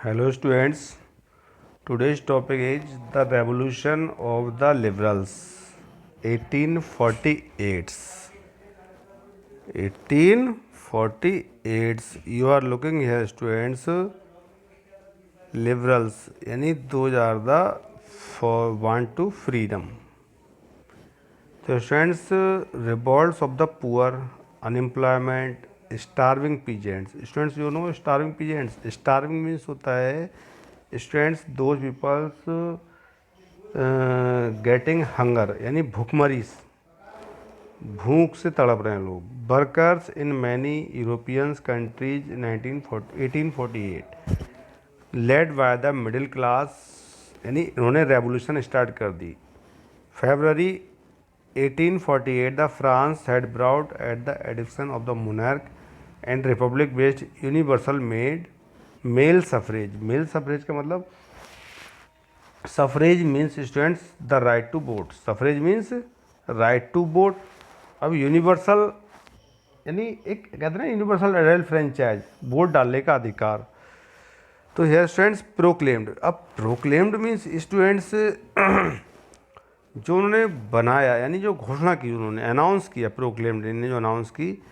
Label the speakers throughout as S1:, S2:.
S1: Hello students, today's topic is the revolution of the liberals 1848. 1848 you are looking here students, liberals यानी those are the for want to freedom. So students, revolts of the poor, unemployment, starving peasants. Students, you know starving peasants. Starving means होता है students those people's getting hunger यानी भूखमरी, भूख से तड़प रहे हैं लोग. Workers in many European countries 1848 led by the middle class यानी इन्होंने रेवोल्यूशन स्टार्ट कर दी. February 1848 the France had brought at the adoption of the monarch and republic based universal made male suffrage. Male suffrage का मतलब suffrage means students the right to vote. Suffrage means right to vote. अब universal यानी एक कहते हैं ना universal adult franchise, vote डालने का अधिकार. तो हेयर स्टूडेंट्स प्रोक्लेम्ड. अब प्रोक्लेम्ड मीन्स स्टूडेंट्स जो उन्होंने बनाया यानी जो घोषणा की, उन्होंने अनाउंस किया. प्रोक्लेम्ड ने जो अनाउंस की.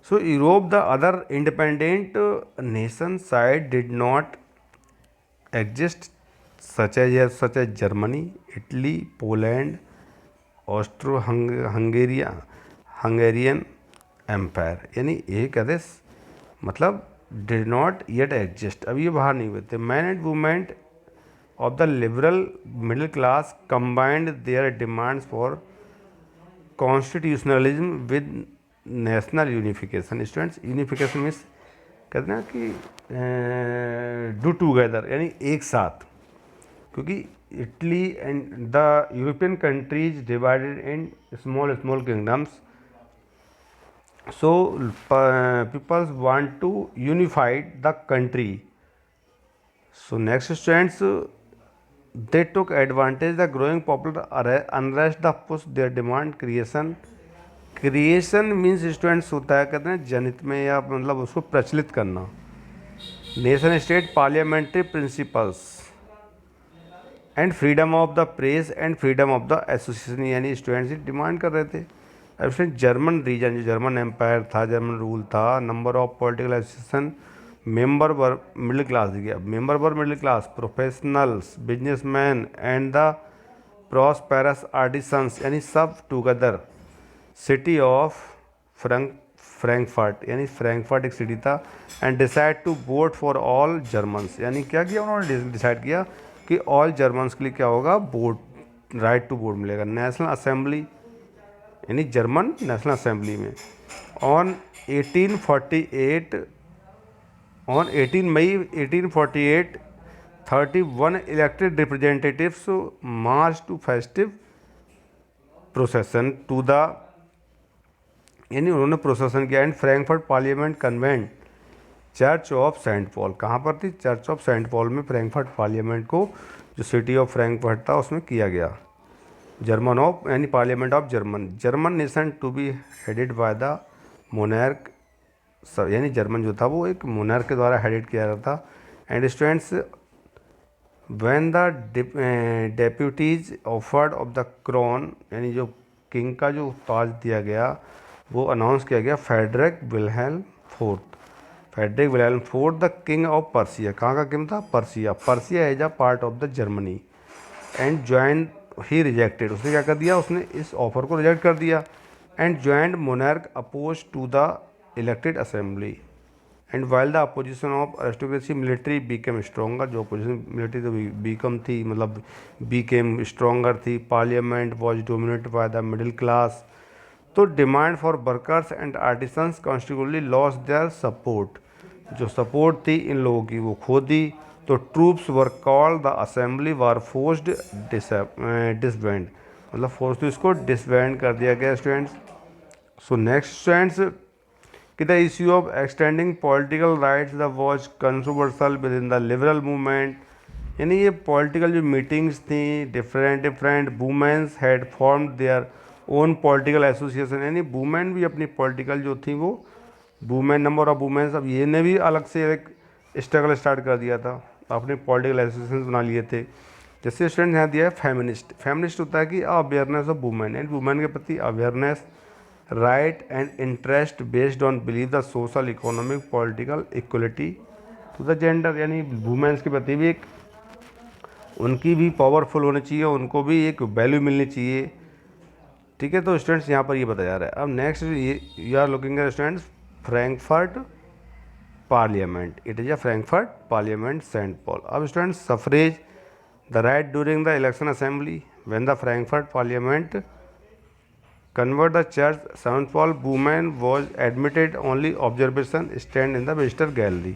S1: So Europe the other independent nation side did not exist such as Germany, Italy, Poland, Austro Hungarian empire. यानी ये कहते मतलब डिड नॉट येट एग्जिस्ट, अब ये बाहर नहीं हुए थे. Man and women of the liberal middle class combined their demands for constitutionalism with national unification. Students, unification means कहते हैं ना कि डू टूगेदर यानी एक साथ, क्योंकि Italy and the European countries divided in small small kingdoms. So peoples want to unified the country. So next students, they took advantage the growing popular unrest the push their demand creation. Creation means students होता है कहते हैं जनित में या मतलब उसको प्रचलित करना. Nation state parliamentary principles and freedom of the press and freedom of the association यानी स्टूडेंट्स डिमांड कर रहे थे. अब फ्रेंड जर्मन रीजन जो जर्मन एम्पायर था, जर्मन रूल था, number of political association, member were middle class दिया. Member were middle class, professionals, businessman and the prosperous artisans यानी सब टुगेदर. सिटी ऑफ फ्रैंकफर्ट यानी फ्रैंकफर्ट एक सिटी था. And decide to vote for all Germans यानी क्या किया उन्होंने डिसाइड किया कि ऑल जर्मन्स के लिए क्या होगा, वोट, राइट टू वोट मिलेगा. नेशनल असेंबली यानी जर्मन नेशनल असेंबली में on 1848 On 18 May 1848, 31 elected representatives marched to festive procession to the यानी उन्होंने प्रोसेसन किया. And Frankfurt parliament convent church of Saint Paul. कहाँ पर थी? चर्च ऑफ सेंट पॉल में फ्रैंकफर्ट पार्लियामेंट को जो सिटी ऑफ फ्रैंकफर्ट था उसमें किया गया. जर्मन ऑफ यानी parliament of German. German nation to be headed by the monarch सब यानी जर्मन जो था वो एक मोनार्क के द्वारा हेडेड किया जाता था. And students when the deputies offered of the crown यानी जो किंग का जो ताज दिया गया वो अनाउंस किया गया Frederick Wilhelm fourth. Frederick Wilhelm fourth the king of Prussia. कहाँ का किंग था? Prussia. Prussia as a part of the Germany. And join he rejected. उसने क्या कर दिया? उसने इस ऑफर को रिजेक्ट कर दिया. And joined monarch oppose to the elected assembly. And while the opposition of aristocracy military became stronger. जो अपोजिशन मिलिट्री तो बीकम थी मतलब बीकेम स्ट्रोंगर थी. Parliament was dominated by the middle class. तो demand for workers and artisans constitutionally loss their support. जो support थी इन लोगों की वो खो दी. तो troops were called the assembly were forced disband मतलब फोर्स तो इसको डिसबैंड कर दिया गया स्टूडेंट्स. सो नेक्स्ट स्टूडेंट्स कि the issue of extending political rights the was controversial with in the liberal movement. यानी ये पॉलिटिकल जो मीटिंग्स थी, different womens had formed their own political association. यानी वुमेन भी अपनी पॉलिटिकल जो थी वो वुमेन, नंबर ऑफ वुमेन्स, अब ये ने भी अलग से एक स्ट्रगल स्टार्ट कर दिया था. अपने पॉलिटिकल एसोसिएशन बना लिए थे। जैसे स्टूडेंट यहाँ दिया है फेमिनिस्ट। फेमिनिस्ट होता है कि awareness of women and women के प्रति awareness, right and interest based on believe the social economic political equality to the gender, यानी वुमेन्स के प्रति भी एक उनकी भी पावरफुल होनी चाहिए, उनको भी एक वैल्यू मिलनी चाहिए। ठीक है, तो स्टूडेंट्स यहाँ पर ये बताया जा रहा है। अब next you are looking at students Frankfurt parliament, it is a Frankfurt parliament saint Paul. अब students suffrage the right during the election assembly when the Frankfurt parliament convert the church St. Paul, women was admitted only observation stand in the visitor gallery,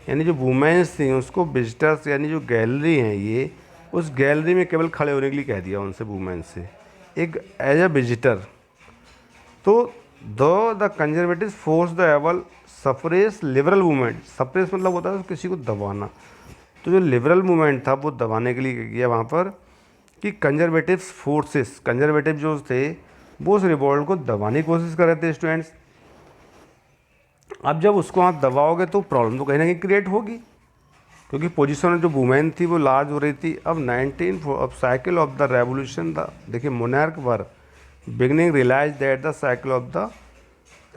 S1: यानी जो women's थी उसको visitors यानी जो gallery हैं ये, उस गैलरी में केवल खड़े होने के लिए कह दिया उनसे, वुमेन्स से एक एज अ विजिटर। तो दो the conservative force the able suffrage liberal movement, suffrage मतलब होता है किसी को दबाना, तो जो लिबरल मूवमेंट था वो दबाने के लिए किया वहाँ पर कि कंजर्वेटिव फोर्सेस, कंजर्वेटिव जो थे वो उस रिवॉल्ट को दबाने की कोशिश कर रहे थे स्टूडेंट्स। अब जब उसको आप दबाओगे तो प्रॉब्लम तो कहीं ना कहीं क्रिएट होगी, क्योंकि पोजीशन जो वुमेन थी वो लार्ज हो रही थी। अब cycle of the revolution, the देखिए monarch were beginning realise that the cycle of the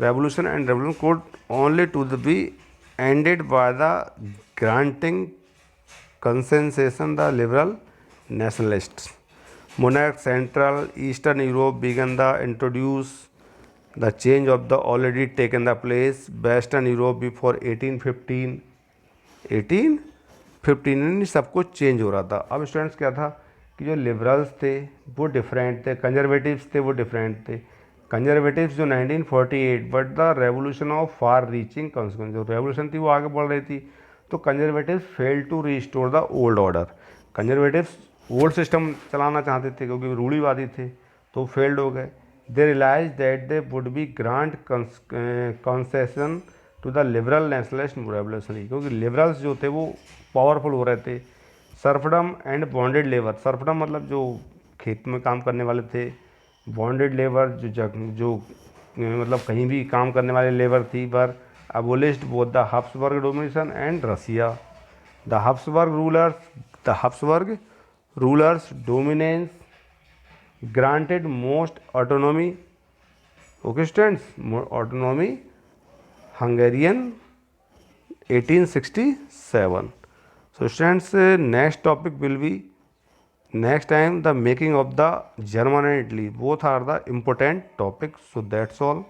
S1: revolution and revolution could only to be ended by the granting concession the liberal nationalists. Monarch Central Eastern Europe began the introduce the change of the already taken the place Western Europe before 1815 यानी सब कुछ change हो रहा था। अब students क्या था कि जो लिबरल्स थे वो डिफरेंट थे, कंजर्वेटिव्स थे वो डिफरेंट थे। कंजर्वेटिव्स जो 1948 but the revolution of far reaching consequence, जो रेवोल्यूशन थी वो आगे बढ़ रही थी, तो conservatives fail to restore the old order. Conservatives old system चलाना चाहते थे क्योंकि रूढ़ीवादी थे, तो फेल्ड हो गए। They realise that they would be grant concession to the liberal nationalist revolution, क्योंकि लिबरल्स जो थे वो पावरफुल हो रहे थे। Serfdom and bonded labour, serfdom मतलब जो खेत में काम करने वाले थे, बॉन्डेड लेबर जो मतलब कहीं भी काम करने वाले लेबर थी, पर abolished both the Habsburg domination and Russia. The Habsburg rulers dominance granted most autonomy, okay students, more autonomy Hungarian 1867. So students, next topic will be next time the making of the German and Italy, both are the important topics. So that's all.